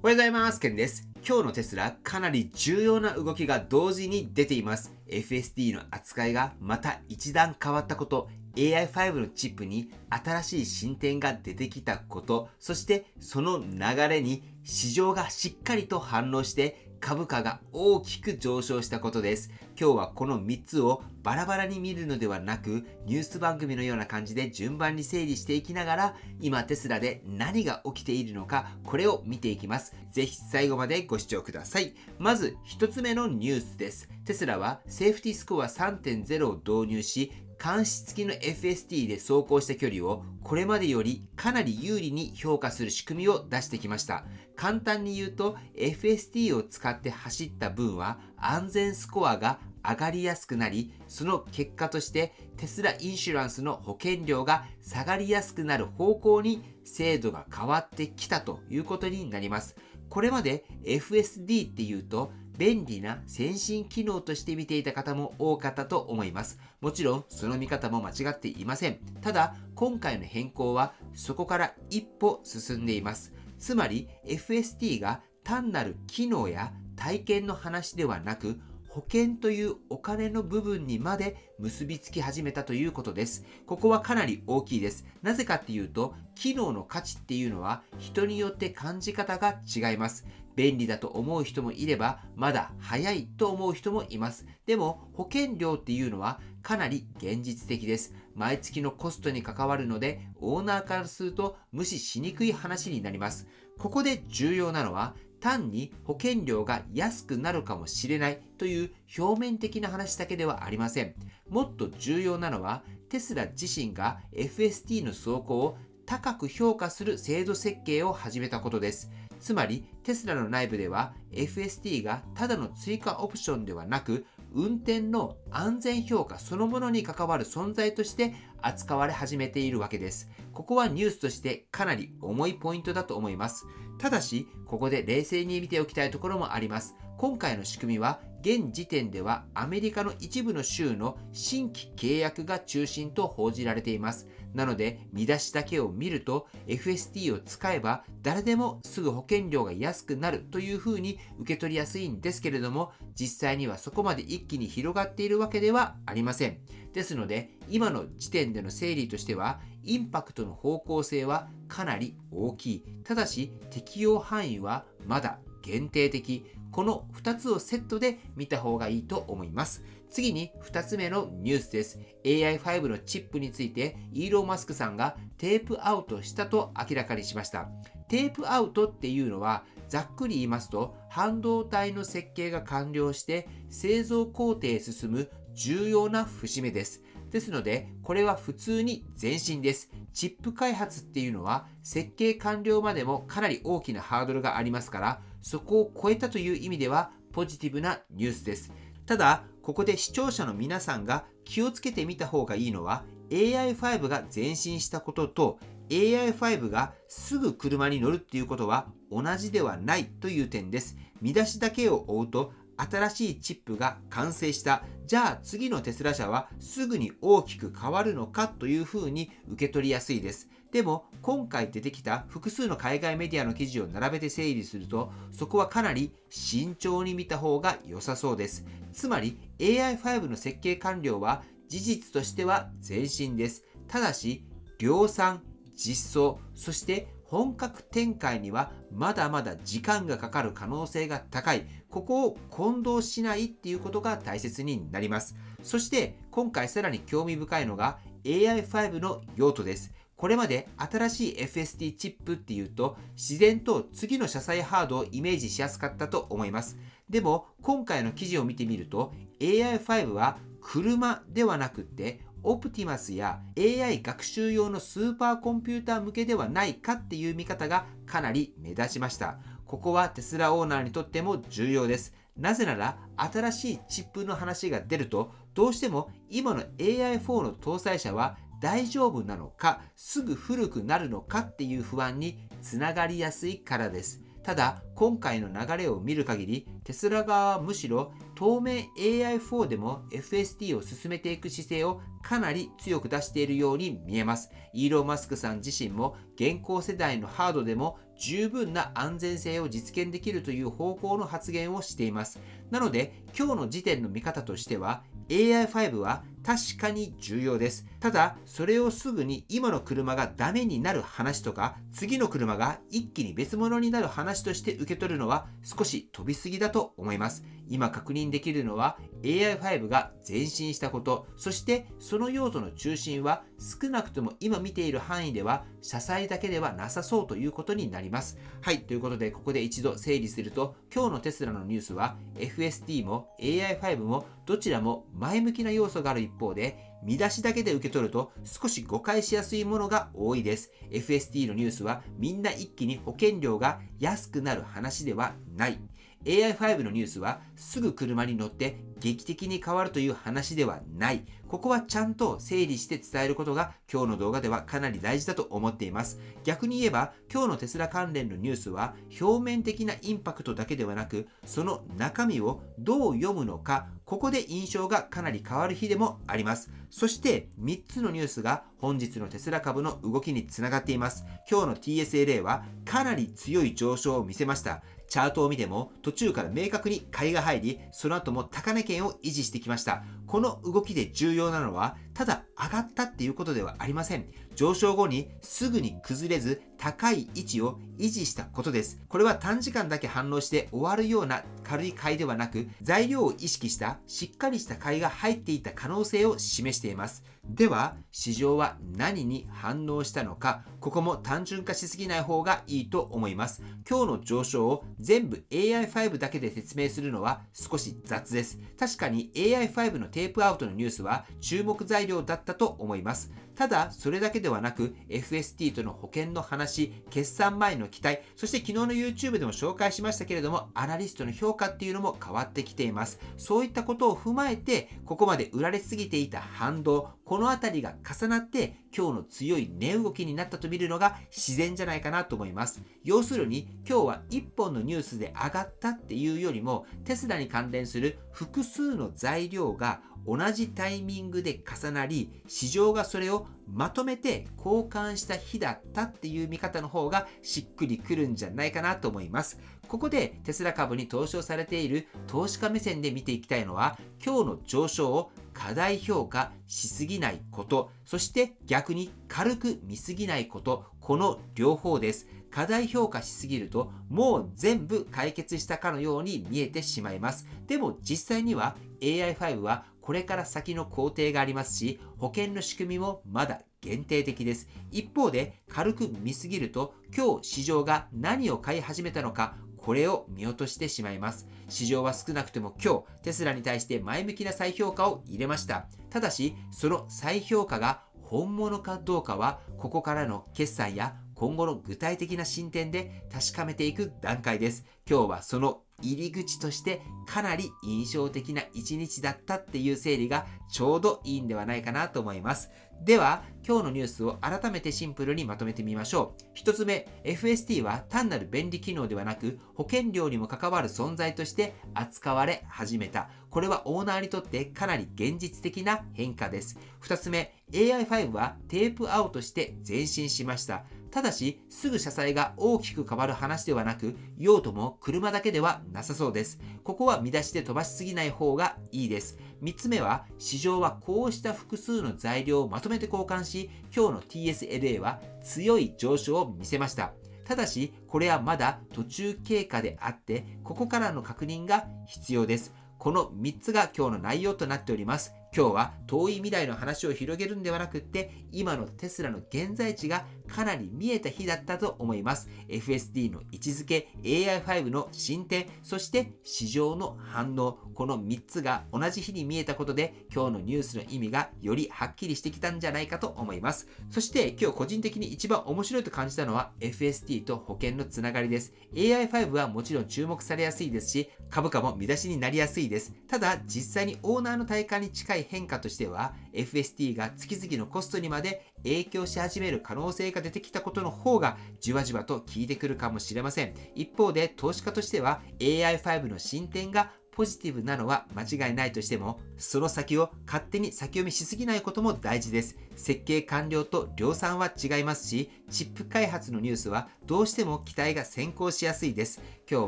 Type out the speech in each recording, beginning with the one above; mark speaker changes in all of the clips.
Speaker 1: おはようございます。ケンです。今日のテスラ、かなり重要な動きが同時に出ています。FSD の扱いがまた一段変わったこと、AI5 のチップに新しい進展が出てきたこと、そしてその流れに市場がしっかりと反応して株価が大きく上昇したことです。今日はこの3つをバラバラに見るのではなく、ニュース番組のような感じで順番に整理していきながら、今テスラで何が起きているのか、これを見ていきます。ぜひ最後までご視聴ください。まず1つ目のニュースです。テスラはセーフティスコア 3.0 を導入し、監視付きの FSD で走行した距離をこれまでよりかなり有利に評価する仕組みを出してきました。簡単に言うと FSD を使って走った分は安全スコアが上がりやすくなり、その結果としてテスラインシュランスの保険料が下がりやすくなる方向に制度が変わってきたということになります。これまで FSD っていうと便利な先進機能として見ていた方も多かったと思います。もちろんその見方も間違っていません。ただ今回の変更はそこから一歩進んでいます。つまり FSD が単なる機能や体験の話ではなく、保険というお金の部分にまで結びつき始めたということです。ここはかなり大きいです。なぜかっていうと、機能の価値っていうのは人によって感じ方が違います。便利だと思う人もいれば、まだ早いと思う人もいます。でも、保険料っていうのはかなり現実的です。毎月のコストに関わるので、オーナーからすると無視しにくい話になります。ここで重要なのは、単に保険料が安くなるかもしれないという表面的な話だけではありません。もっと重要なのは、テスラ自身が FSD の走行を高く評価する制度設計を始めたことです。つまり、テスラの内部では FSD がただの追加オプションではなく、運転の安全評価そのものに関わる存在として扱われ始めているわけです。ここはニュースとしてかなり重いポイントだと思います。ただし、ここで冷静に見ておきたいところもあります。今回の仕組みは、現時点ではアメリカの一部の州の新規契約が中心と報じられています。なので、見出しだけを見ると、FSD を使えば誰でもすぐ保険料が安くなるというふうに受け取りやすいんですけれども、実際にはそこまで一気に広がっているわけではありません。ですので、今の時点での整理としては、インパクトの方向性はかなり大きい。ただし、適用範囲はまだ限定的。この2つをセットで見た方がいいと思います。次に2つ目のニュースです。AI5 のチップについてイーロン・マスクさんがテープアウトしたと明らかにしました。テープアウトっていうのはざっくり言いますと、半導体の設計が完了して製造工程へ進む重要な節目です。ですので、これは普通に前進です。チップ開発っていうのは設計完了までもかなり大きなハードルがありますから、そこを超えたという意味ではポジティブなニュースです。ただ、ここで視聴者の皆さんが気をつけてみた方がいいのは、AI5 が前進したことと AI5 がすぐ車に乗るっていうことは同じではないという点です。見出しだけを追うと、新しいチップが完成した。じゃあ次のテスラ車はすぐに大きく変わるのかというふうに受け取りやすいです。でも今回出てきた複数の海外メディアの記事を並べて整理すると、そこはかなり慎重に見た方が良さそうです。つまり AI5 の設計完了は事実としては前進です。ただし量産、実装、そして本格展開にはまだまだ時間がかかる可能性が高い。ここを混同しないっていうことが大切になります。そして今回さらに興味深いのが AI5 の用途です。これまで新しい FSD チップっていうと自然と次の車載ハードをイメージしやすかったと思います。でも今回の記事を見てみると AI5 は車ではなくってオプティマスや AI 学習用のスーパーコンピューター向けではないかっていう見方がかなり目立ちました。ここはテスラオーナーにとっても重要です。なぜなら新しいチップの話が出ると、どうしても今の AI4 の搭載車は大丈夫なのか、すぐ古くなるのかっていう不安につながりやすいからです。ただ、今回の流れを見る限り、テスラ側はむしろ当面 AI4 でも FSD を進めていく姿勢をかなり強く出しているように見えます。イーロン・マスクさん自身も現行世代のハードでも十分な安全性を実現できるという方向の発言をしています。なので今日の時点の見方としては AI5 は確かに重要です。ただそれをすぐに今の車がダメになる話とか次の車が一気に別物になる話として受け取るのは少し飛びすぎだと思います。今確認できるのは AI5 が前進したこと、そしてその用途の中心は少なくとも今見ている範囲では車載だけではなさそうということになります。はい、ということでここで一度整理すると、今日のテスラのニュースは FSD も AI5 もどちらも前向きな要素がある一方で、見出しだけで受け取ると少し誤解しやすいものが多いです。FSD のニュースはみんな一気に保険料が安くなる話ではない。AI5 のニュースはすぐ車に乗って劇的に変わるという話ではない。ここはちゃんと整理して伝えることが今日の動画ではかなり大事だと思っています。逆に言えば今日のテスラ関連のニュースは表面的なインパクトだけではなく、その中身をどう読むのか、ここで印象がかなり変わる日でもあります。そして3つのニュースが本日のテスラ株の動きにつながっています。今日の TSLA はかなり強い上昇を見せました。チャートを見ても途中から明確に買いが入り、その後も高値圏を維持してきました。この動きで重要なのはただ上がったっていうことではありません。上昇後にすぐに崩れず高い位置を維持したことです。これは短時間だけ反応して終わるような軽い買いではなく、材料を意識したしっかりした買いが入っていた可能性を示しています。では市場は何に反応したのか、ここも単純化しすぎない方がいいと思います。今日の上昇を全部 AI5 だけで説明するのは少し雑です。確かに AI5 のテープアウトのニュースは注目材料だったと思います。ただそれだけではなく FST との保険の話、決算前の期待、そして昨日の YouTube でも紹介しましたけれども、アナリストの評価っていうのも変わってきています。そういったことを踏まえて、ここまで売られすぎていた反動、このあたりが重なって今日の強い値動きになったと見るのが自然じゃないかなと思います。要するに今日は1本のニュースで上がったっていうよりも、テスラに関連する複数の材料が同じタイミングで重なり、市場がそれをまとめて交換した日だったっていう見方の方がしっくりくるんじゃないかなと思います。ここでテスラ株に投資をされている投資家目線で見ていきたいのは、今日の上昇を過大評価しすぎないこと、そして逆に軽く見すぎないこと、この両方です。過大評価しすぎるともう全部解決したかのように見えてしまいます。でも実際には AI5 はこれから先の工程がありますし、保険の仕組みもまだ限定的です。一方で軽く見すぎると今日市場が何を買い始めたのか、これを見落としてしまいます。市場は少なくとも今日テスラに対して前向きな再評価を入れました。ただしその再評価が本物かどうかはここからの決算や今後の具体的な進展で確かめていく段階です。今日はその入り口としてかなり印象的な一日だったっていう整理がちょうどいいんではないかなと思います。では今日のニュースを改めてシンプルにまとめてみましょう。一つ目、 FST は単なる便利機能ではなく保険料にも関わる存在として扱われ始めた。これはオーナーにとってかなり現実的な変化です。二つ目、 AI5 はテープアウトして前進しました。ただしすぐ車載が大きく変わる話ではなく、用途も車だけではなさそうです。ここは見出しで飛ばしすぎない方がいいです。3つ目は、市場はこうした複数の材料をまとめて交換し、今日の TSLA は強い上昇を見せました。ただしこれはまだ途中経過であって、ここからの確認が必要です。この3つが今日の内容となっております。今日は遠い未来の話を広げるんではなくって、今のテスラの現在地がかなり見えた日だったと思います。FSD の位置づけ、AI5 の進展、そして市場の反応、この3つが同じ日に見えたことで、今日のニュースの意味がよりはっきりしてきたんじゃないかと思います。そして今日個人的に一番面白いと感じたのは FST と保険のつながりです。AI5 はもちろん注目されやすいですし、株価も見出しになりやすいです。ただ実際にオーナーの体感に近い変化としては FST が月々のコストにまで影響し始める可能性が出てきたことの方がじわじわと効いてくるかもしれません。一方で投資家としては AI5 の進展がポジティブなのは間違いないとしても、その先を勝手に先読みしすぎないことも大事です。設計完了と量産は違いますし、チップ開発のニュースはどうしても期待が先行しやすいです。今日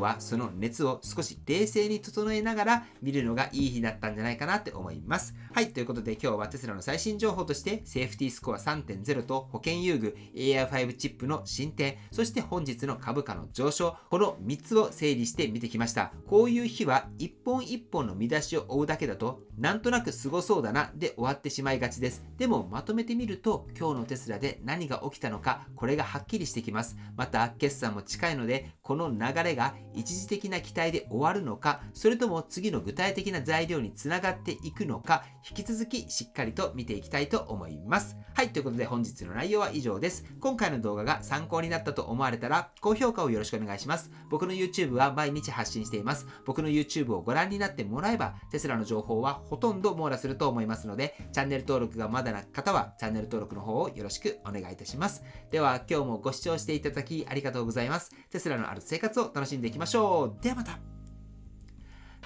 Speaker 1: はその熱を少し冷静に整えながら見るのがいい日だったんじゃないかなって思います。はい、ということで今日はテスラの最新情報としてセーフティースコア 3.0 と保険優遇 AI5 チップの進展、そして本日の株価の上昇、この3つを整理して見てきました。こういう日は一本一本の見出しを追うだけだとなんとなくすごそうだなで終わってしまいがちです。でもまとめてみると今日のテスラで何が起きたのか、これがはっきりしてきます。また決算も近いのでこの流れが一時的な期待で終わるのか、それとも次の具体的な材料につながっていくのか、引き続きしっかりと見ていきたいと思います。はい、ということで本日の内容は以上です。今回の動画が参考になったと思われたら高評価をよろしくお願いします。僕の YouTube は毎日発信しています。僕の YouTube をご覧になってもらえばテスラの情報はほとんど網羅すると思いますので、チャンネル登録がまだな方はチャンネル登録の方をよろしくお願いいたします。では今日もご視聴していただきありがとうございます。テスラのある生活を楽しんでいきましょう。ではまた。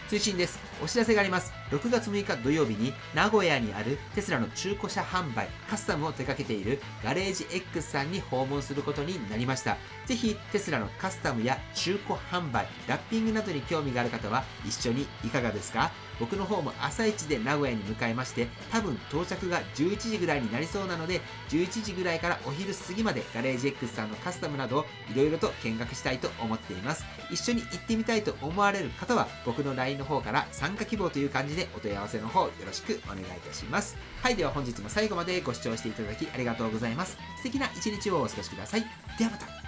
Speaker 1: 追伸です。お知らせがあります。6月6日土曜日に名古屋にあるテスラの中古車販売、カスタムを手掛けているガレージ X さんに訪問することになりました。ぜひテスラのカスタムや中古販売、ラッピングなどに興味がある方は一緒にいかがですか？僕の方も朝一で名古屋に向かいまして、多分到着が11時ぐらいになりそうなので、11時ぐらいからお昼過ぎまでガレージ X さんのカスタムなどをいろいろと見学したいと思っています。一緒に行ってみたいと思われる方は僕の LINE の方から参加希望という感じでお問い合わせの方よろしくお願いいたします。はい、では本日も最後までご視聴していただきありがとうございます。素敵な一日をお過ごしください。ではまた。